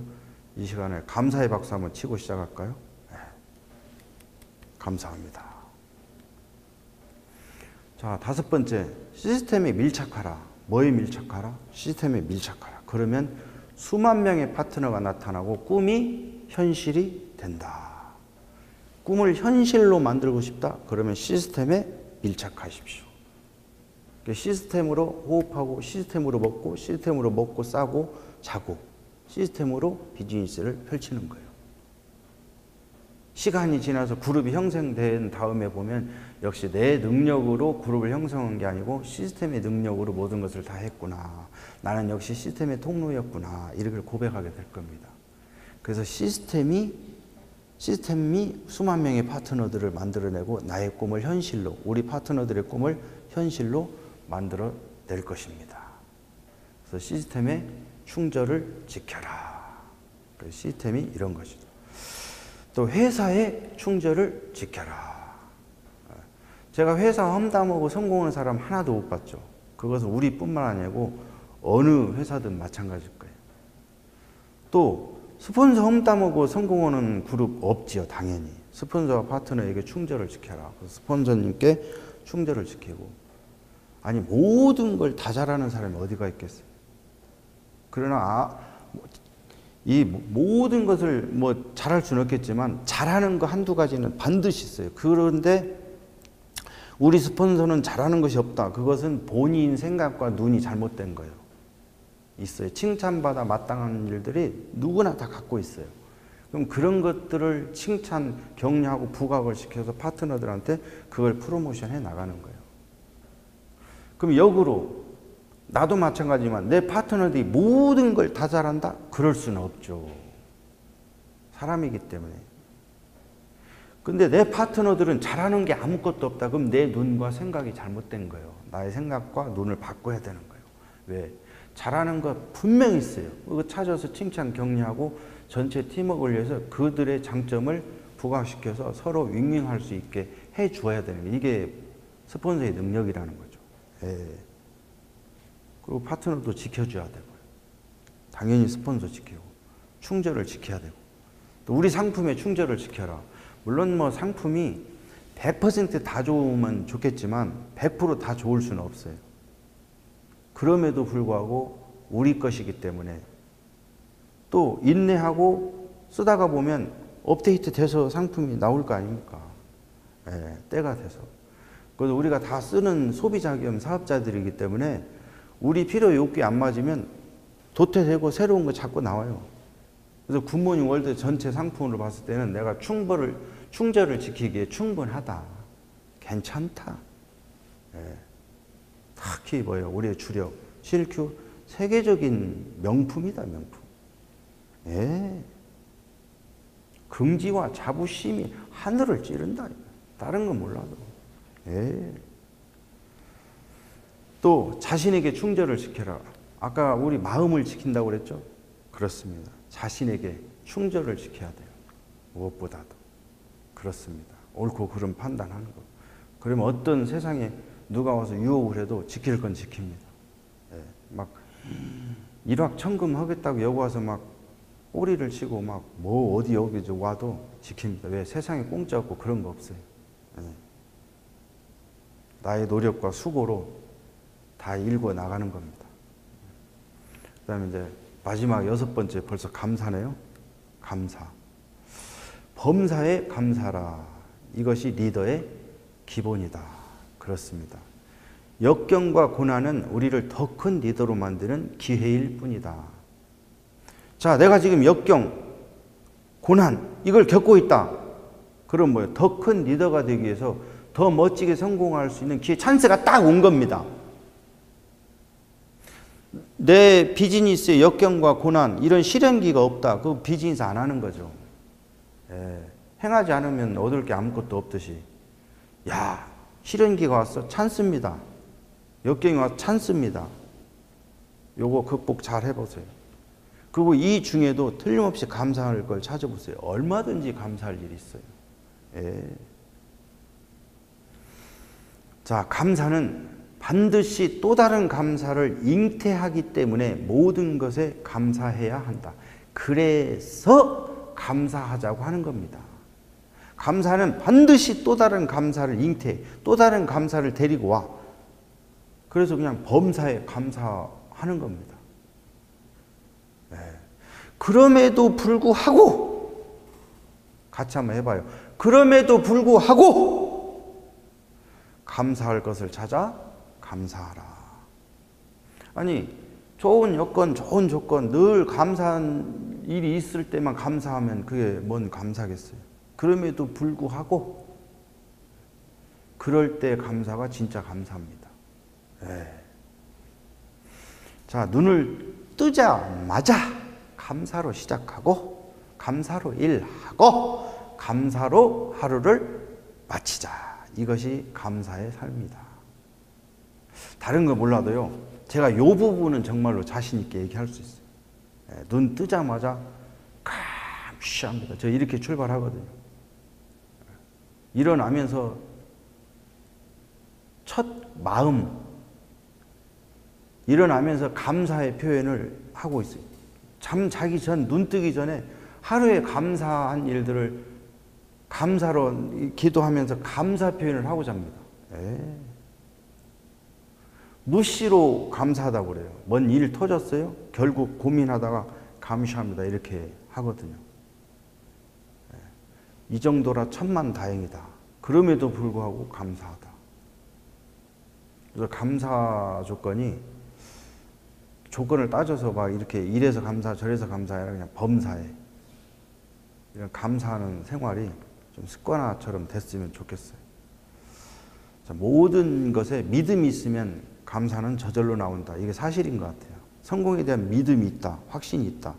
이 시간에 감사의 박수 한번 치고 시작할까요? 감사합니다. 자, 다섯 번째, 시스템에 밀착하라. 뭐에 밀착하라? 시스템에 밀착하라. 그러면 수만 명의 파트너가 나타나고 꿈이 현실이 된다. 꿈을 현실로 만들고 싶다? 그러면 시스템에 밀착하십시오. 시스템으로 호흡하고 시스템으로 먹고 싸고 자고 시스템으로 비즈니스를 펼치는 거예요. 시간이 지나서 그룹이 형성된 다음에 보면 역시 내 능력으로 그룹을 형성한 게 아니고 시스템의 능력으로 모든 것을 다 했구나. 나는 역시 시스템의 통로였구나. 이렇게 고백하게 될 겁니다. 그래서 시스템이 수만 명의 파트너들을 만들어내고 나의 꿈을 현실로, 우리 파트너들의 꿈을 현실로 만들어낼 것입니다. 그래서 시스템의 충절을 지켜라. 그 시스템이 이런 것이죠. 또 회사의 충절을 지켜라. 제가 회사 험담하고 성공하는 사람 하나도 못 봤죠. 그것은 우리뿐만 아니고 어느 회사든 마찬가지일 거예요. 또 스폰서 험담하고 성공하는 그룹 없지요. 당연히. 스폰서와 파트너에게 충절을 지켜라. 스폰서님께 충절을 지키고. 아니 모든 걸 다 잘하는 사람이 어디가 있겠어요. 그러나 이 모든 것을 뭐 잘할 수는 없겠지만 잘하는 거 한두 가지는 반드시 있어요. 그런데 우리 스폰서는 잘하는 것이 없다. 그것은 본인 생각과 눈이 잘못된 거예요. 있어요. 칭찬받아 마땅한 일들이 누구나 다 갖고 있어요. 그럼 그런 것들을 칭찬, 격려하고 부각을 시켜서 파트너들한테 그걸 프로모션 해 나가는 거예요. 그럼 역으로 나도 마찬가지지만 내 파트너들이 모든 걸 다 잘한다? 그럴 수는 없죠. 사람이기 때문에. 근데 내 파트너들은 잘하는 게 아무것도 없다. 그럼 내 눈과 생각이 잘못된 거예요. 나의 생각과 눈을 바꿔야 되는 거예요. 왜? 잘하는 거 분명히 있어요. 그거 찾아서 칭찬, 격려하고 전체 팀워크를 위해서 그들의 장점을 부각시켜서 서로 윙윙할 수 있게 해 주어야 되는 거예요. 이게 스폰서의 능력이라는 거죠. 예. 그리고 파트너도 지켜줘야 되고요. 당연히 스폰서 지키고 충절을 지켜야 되고 또 우리 상품에 충절을 지켜라. 물론 뭐 상품이 100% 다 좋으면 좋겠지만 100% 다 좋을 수는 없어요. 그럼에도 불구하고 우리 것이기 때문에 또 인내하고 쓰다가 보면 업데이트 돼서 상품이 나올 거 아닙니까? 예, 때가 돼서. 그래서 우리가 다 쓰는 소비자 겸 사업자들이기 때문에 우리 필요 욕구에 안 맞으면 도태되고 새로운 거 자꾸 나와요. 그래서 굿모닝 월드 전체 상품으로 봤을 때는 내가 충절을 지키기에 충분하다. 괜찮다. 예. 특히 뭐예요? 우리의 주력 CLQ 세계적인 명품이다. 명품. 예. 긍지와 자부심이 하늘을 찌른다. 다른 건 몰라도. 예. 또 자신에게 충절을 지켜라. 아까 우리 마음을 지킨다고 그랬죠? 그렇습니다. 자신에게 충절을 지켜야 돼요. 무엇보다도. 그렇습니다. 옳고 그름 판단하는 거. 그러면 어떤 세상에 누가 와서 유혹을 해도 지킬 건 지킵니다. 예. 막 일확천금 하겠다고 여기 와서 막 꼬리를 치고 막 뭐 어디 여기 와도 지킵니다. 왜? 세상에 공짜 없고 그런 거 없어요. 예. 나의 노력과 수고로 다 일궈 나가는 겁니다. 그 다음에 이제 마지막 6번째 벌써 감사네요. 감사. 범사에 감사라. 이것이 리더의 기본이다. 그렇습니다. 역경과 고난은 우리를 더 큰 리더로 만드는 기회일 뿐이다. 자, 내가 지금 역경, 고난 이걸 겪고 있다. 그럼 뭐예요? 더 큰 리더가 되기 위해서 더 멋지게 성공할 수 있는 기회, 찬스가 딱 온 겁니다. 내 비즈니스에 역경과 고난 이런 시련기가 없다. 그 비즈니스 안 하는 거죠. 예. 행하지 않으면 얻을 게 아무것도 없듯이. 야, 시련기가 왔어. 찬스입니다. 역경이 와서 찬스입니다. 요거 극복 잘 해보세요. 그리고 이 중에도 틀림없이 감사할 걸 찾아보세요. 얼마든지 감사할 일이 있어요. 예. 자, 감사는 반드시 또 다른 감사를 잉태하기 때문에 모든 것에 감사해야 한다. 그래서 감사하자고 하는 겁니다. 감사는 반드시 또 다른 감사를 잉태해, 또 다른 감사를 데리고 와. 그래서 그냥 범사에 감사하는 겁니다. 네. 그럼에도 불구하고 같이 한번 해봐요. 그럼에도 불구하고 감사할 것을 찾아 감사하라. 아니, 좋은 여건, 좋은 조건, 늘 감사한 일이 있을 때만 감사하면 그게 뭔 감사겠어요. 그럼에도 불구하고 그럴 때 감사가 진짜 감사합니다. 네. 자, 눈을 뜨자마자 감사로 시작하고 감사로 일하고 감사로 하루를 마치자. 이것이 감사의 삶이다. 다른 거 몰라도요, 제가 이 부분은 정말로 자신 있게 얘기할 수 있어요. 네, 눈 뜨자마자 감사합니다. 저 이렇게 출발하거든요. 일어나면서 첫 마음, 일어나면서 감사의 표현을 하고 있어요. 잠 자기 전, 눈 뜨기 전에 하루에 감사한 일들을 감사로 기도하면서 감사 표현을 하고 잡니다. 무시로 감사하다고 그래요. 뭔 일 터졌어요? 결국 고민하다가 감사합니다. 이렇게 하거든요. 이 정도라 천만다행이다. 그럼에도 불구하고 감사하다. 그래서 감사 조건을 따져서 막 이렇게 이래서 감사 저래서 감사해 그냥 범사해. 이런 감사하는 생활이 좀 습관화처럼 됐으면 좋겠어요. 자, 모든 것에 믿음이 있으면 감사는 저절로 나온다. 이게 사실인 것 같아요. 성공에 대한 믿음이 있다. 확신이 있다.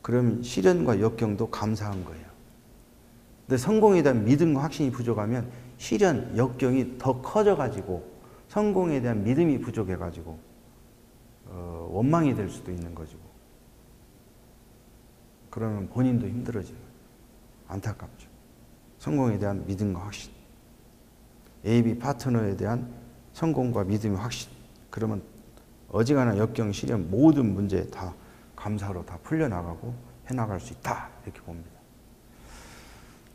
그러면 시련과 역경도 감사한 거예요. 근데 성공에 대한 믿음과 확신이 부족하면 시련, 역경이 더 커져가지고 성공에 대한 믿음이 부족해가지고 원망이 될 수도 있는 거죠. 그러면 본인도 힘들어지는 거예요. 안타깝죠. 성공에 대한 믿음과 확신. AB 파트너에 대한 성공과 믿음과 확신. 그러면 어지간한 역경, 시련 모든 문제 다 감사로 다 풀려나가고 해나갈 수 있다. 이렇게 봅니다.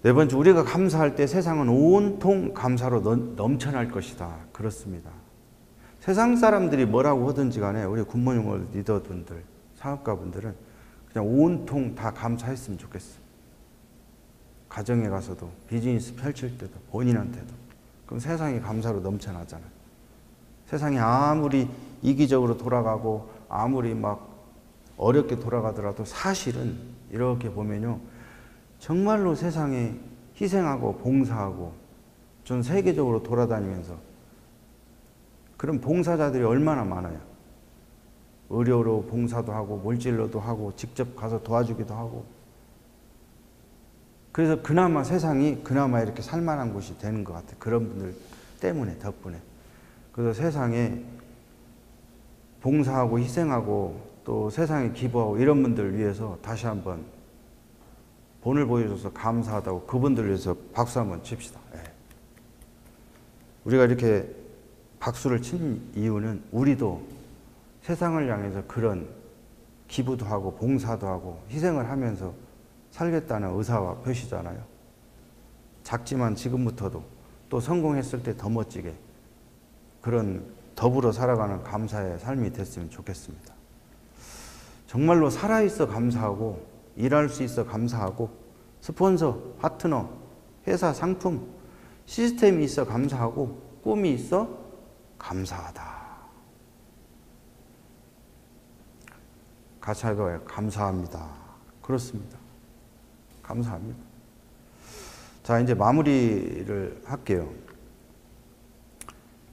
네 번째, 우리가 감사할 때 세상은 온통 감사로 넘쳐날 것이다. 그렇습니다. 세상 사람들이 뭐라고 하든지 간에 우리 굿모닝 리더분들, 사업가분들은 그냥 온통 다 감사했으면 좋겠어요. 가정에 가서도, 비즈니스 펼칠 때도, 본인한테도. 그럼 세상이 감사로 넘쳐나잖아요. 세상이 아무리 이기적으로 돌아가고 아무리 막 어렵게 돌아가더라도 사실은 이렇게 보면요. 정말로 세상에 희생하고 봉사하고 전 세계적으로 돌아다니면서 그런 봉사자들이 얼마나 많아요. 의료로 봉사도 하고 물질로도 하고 직접 가서 도와주기도 하고 그래서 그나마 세상이 그나마 이렇게 살만한 곳이 되는 것 같아요. 그런 분들 때문에 덕분에. 그래서 세상에 봉사하고 희생하고 또 세상에 기부하고 이런 분들 위해서 다시 한번 본을 보여줘서 감사하다고 그분들 위해서 박수 한번 칩시다. 우리가 이렇게 박수를 친 이유는 우리도 세상을 향해서 그런 기부도 하고 봉사도 하고 희생을 하면서 살겠다는 의사와 표시잖아요. 작지만 지금부터도 또 성공했을 때 더 멋지게 그런 더불어 살아가는 감사의 삶이 됐으면 좋겠습니다. 정말로 살아있어 감사하고 일할 수 있어 감사하고 스폰서, 파트너, 회사 상품, 시스템이 있어 감사하고 꿈이 있어 감사하다. 같이 해봐요. 감사합니다. 그렇습니다. 감사합니다. 자, 이제 마무리를 할게요.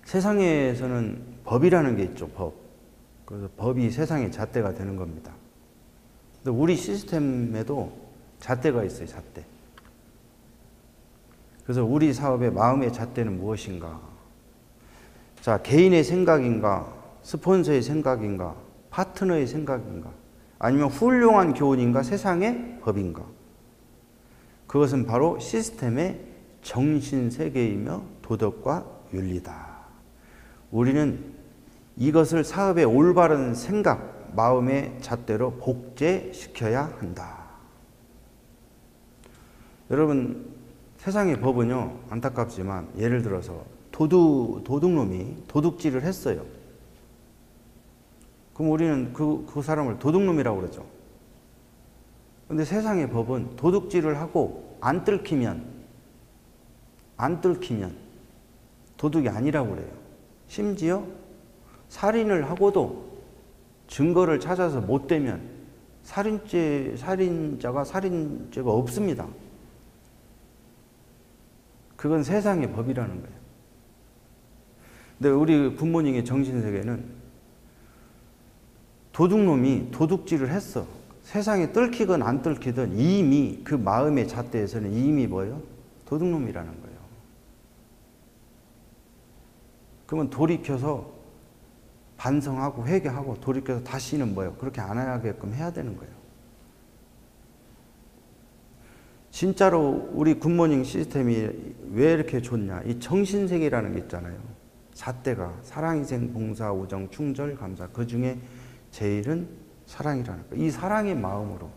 세상에서는 법이라는 게 있죠. 법. 그래서 법이 세상의 잣대가 되는 겁니다. 근데 우리 시스템에도 잣대가 있어요. 잣대. 그래서 우리 사업의 마음의 잣대는 무엇인가? 자, 개인의 생각인가? 스폰서의 생각인가? 파트너의 생각인가? 아니면 훌륭한 교훈인가? 세상의 법인가? 그것은 바로 시스템의 정신세계이며 도덕과 윤리다. 우리는 이것을 사업의 올바른 생각, 마음의 잣대로 복제시켜야 한다. 여러분, 세상의 법은요, 안타깝지만 예를 들어서 도둑놈이 도둑질을 했어요. 그럼 우리는 그 사람을 도둑놈이라고 그러죠. 근데 세상의 법은 도둑질을 하고 안 뜯기면 도둑이 아니라고 그래요. 심지어 살인을 하고도 증거를 찾아서 못 대면 살인자가 살인죄가 없습니다. 그건 세상의 법이라는 거예요. 근데 우리 굿모닝의 정신세계는 도둑놈이 도둑질을 했어. 세상에 뚫히건 안 뚫히든 이미 그 마음의 잣대에서는 이미 뭐예요? 도둑놈이라는 거예요. 그러면 돌이켜서 반성하고 회개하고 돌이켜서 다시는 뭐예요? 그렇게 안 하게끔 해야 되는 거예요. 진짜로 우리 굿모닝 시스템이 왜 이렇게 좋냐? 이 정신세계라는 게 있잖아요. 잣대가 사랑, 희생, 봉사, 우정, 충절, 감사. 그 중에 제일은 사랑이라는 거. 이 사랑의 마음으로.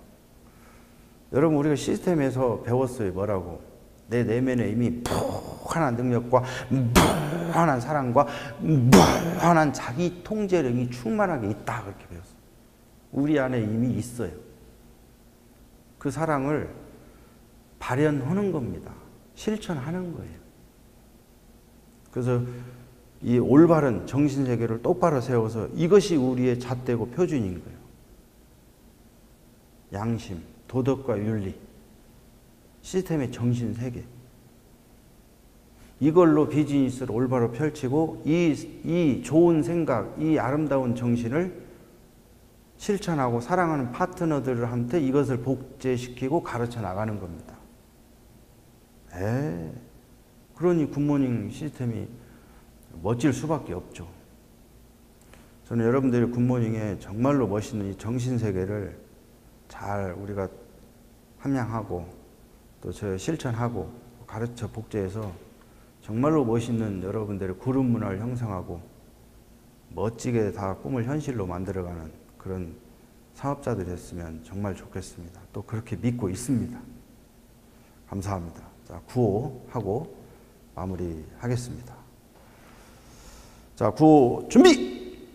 여러분, 우리가 시스템에서 배웠어요. 뭐라고? 내 내면에 이미 무한한 능력과 무한한 사랑과 무한한 자기 통제력이 충만하게 있다. 그렇게 배웠어요. 우리 안에 이미 있어요. 그 사랑을 발현하는 겁니다. 실천하는 거예요. 그래서 이 올바른 정신세계를 똑바로 세워서 이것이 우리의 잣대고 표준인 거예요. 양심, 도덕과 윤리, 시스템의 정신세계. 이걸로 비즈니스를 올바로 펼치고 이 좋은 생각, 이 아름다운 정신을 실천하고 사랑하는 파트너들한테 이것을 복제시키고 가르쳐 나가는 겁니다. 그러니 굿모닝 시스템이 멋질 수밖에 없죠. 저는 여러분들이 굿모닝에 정말로 멋있는 이 정신세계를 잘 우리가 함양하고 또 실천하고 가르쳐 복제해서 정말로 멋있는 여러분들의 그룹 문화를 형성하고 멋지게 다 꿈을 현실로 만들어가는 그런 사업자들이 됐으면 정말 좋겠습니다. 또 그렇게 믿고 있습니다. 감사합니다. 자, 구호하고 마무리하겠습니다. 자, 구호 준비!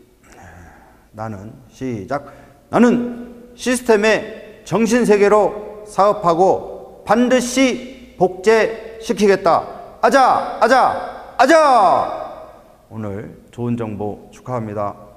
나는 시작! 나는 시스템의 정신세계로 사업하고 반드시 복제시키겠다. 아자! 아자! 아자! 오늘 좋은 정보 축하합니다.